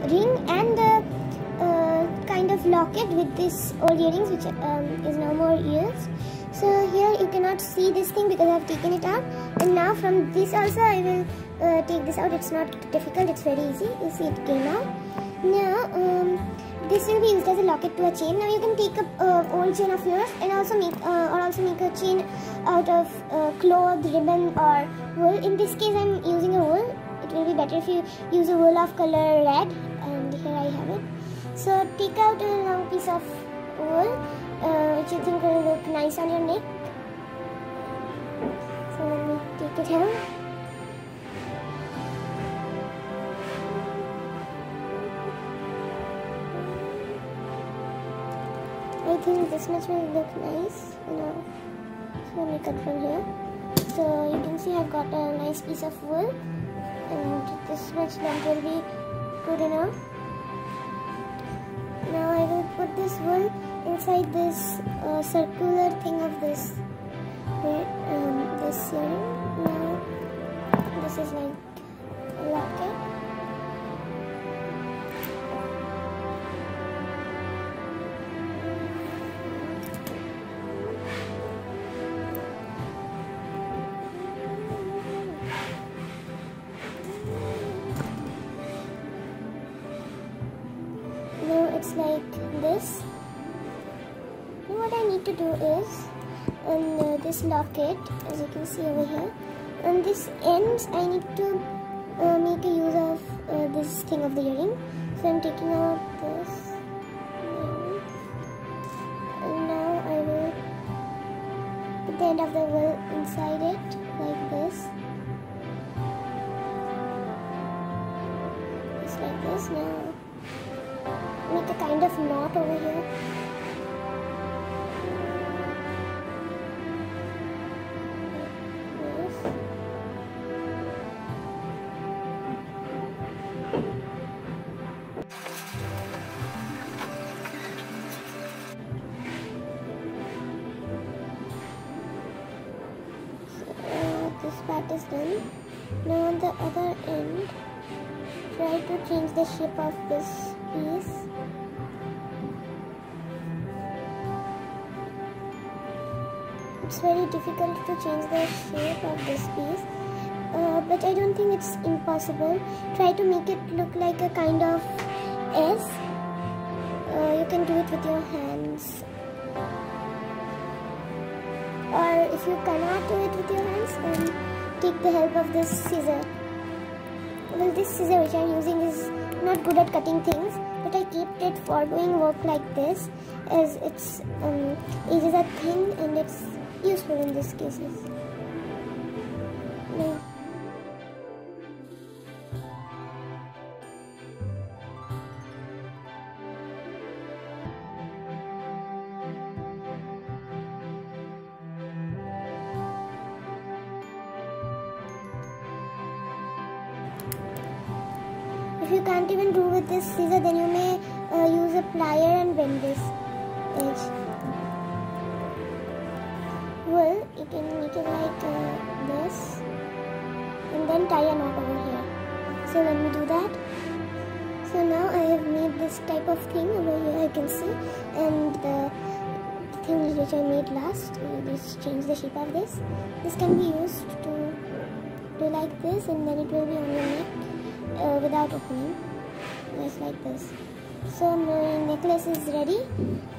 ring and a kind of locket with this old earrings, which is no more used. So here you cannot see this thing because I have taken it out, and now from this also I will take this out. It's not difficult, it's very easy. You see it came out. Now this will be used as a locket to a chain. Now you can take a old chain of yours and also make a chain out of cloth, ribbon or wool. In this case I am using a wool. It will be better if you use a wool of color red, and here I have it. So take out a long piece of wool which you think will look nice on your neck. So let me take it out. I think this much will look nice, so let me cut from here. So you can see I've got a nice piece of wool, and this much length will be good enough. Now I will put this wool inside this circular thing of this this earring. Now this is like a locket. It's like this. Now what I need to do is, on this locket, as you can see over here, on this ends I need to make a use of this thing of the earring. So I'm taking out this, and now I will put the end of the wool inside it like this. Just like this. Now make a kind of knot over here. Yes. So this part is done. Now on the other end, try to change the shape of this piece. It's very difficult to change the shape of this piece, but I don't think it's impossible. Try to make it look like a kind of S. You can do it with your hands, or if you cannot do it with your hands, then take the help of this scissor. Well, this scissor which I am using is not good at cutting things, but I kept it for doing work like this, as its edges are thin and it's useful in these cases. No. If you can't even do with this scissor, then you may use a plier and bend this edge. Well, you can make it like this, and then tie a knot over here. So let me do that. So now I have made this type of thing over here, I can see, and the thing which I made last, just change the shape of this. This can be used to do like this, and then it will be on your neck without opening, just like this. So my necklace is ready,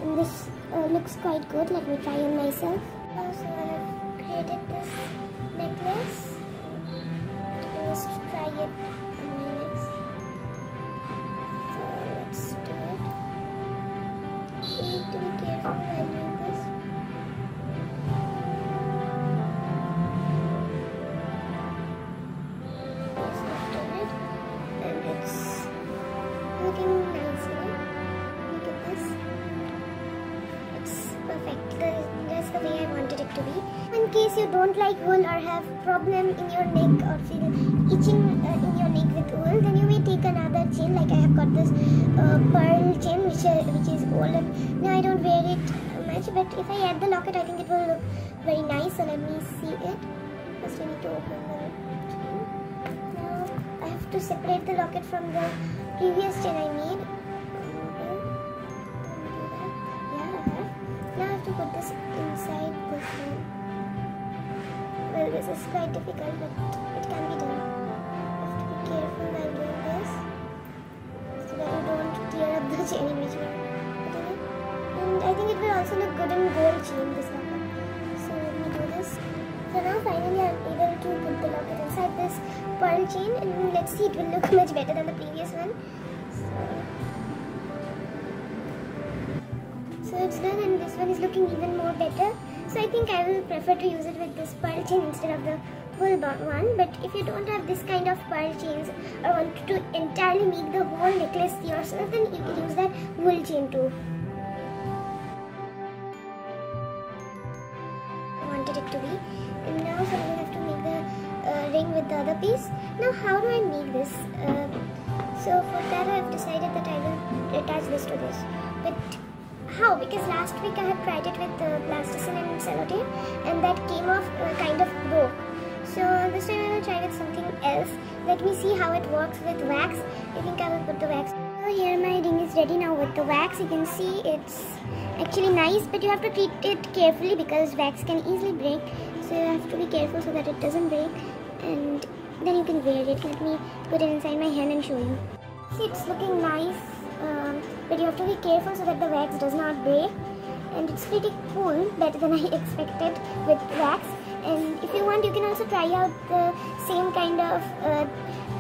and this looks quite good. Let me try on myself. So I have created this necklace. Let's try it on my neck. So let's do it. You need to be careful while doing this. Yes, I've done it, and it's looking nice, Look at this. It's perfect. That's the way I wanted it to be. In case you don't like wool or have problem in your neck or feel itching in your neck with wool, then you may take another chain. Like I have got this pearl chain which is old. Now I don't wear it much, but if I add the locket, I think it will look very nice. So let me see it. First I need to open the chain. Now I have to separate the locket from the previous chain I made. Now I have to put this inside this one. Well, this is quite difficult, but it can be done. You have to be careful while doing this, so that you don't tear up the chain in which you are putting it. And I think it will also look good in gold chain, this locket. So let me do this. So now finally I am able to put the locket inside this pearl chain, and let's see, it will look much better than the previous one. So it's done, and this one is looking even more better. So I think I will prefer to use it with this pearl chain instead of the wool one. But if you don't have this kind of pearl chains or want to entirely make the whole necklace yourself, then you can use that wool chain too. I wanted it to be. And now so I have to make the ring with the other piece. Now how do I make this? So for that I have decided that I will attach this to this. But how? Because last week I had tried it with plasticine and sellotape, and that came off kind of broke. So this time I will try with something else. Let me see how it works with wax. I think I will put the wax. So here my ring is ready now with the wax. You can see it's actually nice, but you have to treat it carefully because wax can easily break. So you have to be careful so that it doesn't break, and then you can wear it. Let me put it inside my hand and show you. See, it's looking nice. But you have to be careful so that the wax does not break, and it's pretty cool, better than I expected with wax. And if you want, you can also try out the same kind of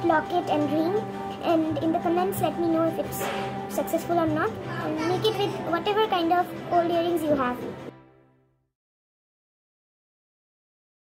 locket and ring, and in the comments let me know if it's successful or not, and make it with whatever kind of old earrings you have.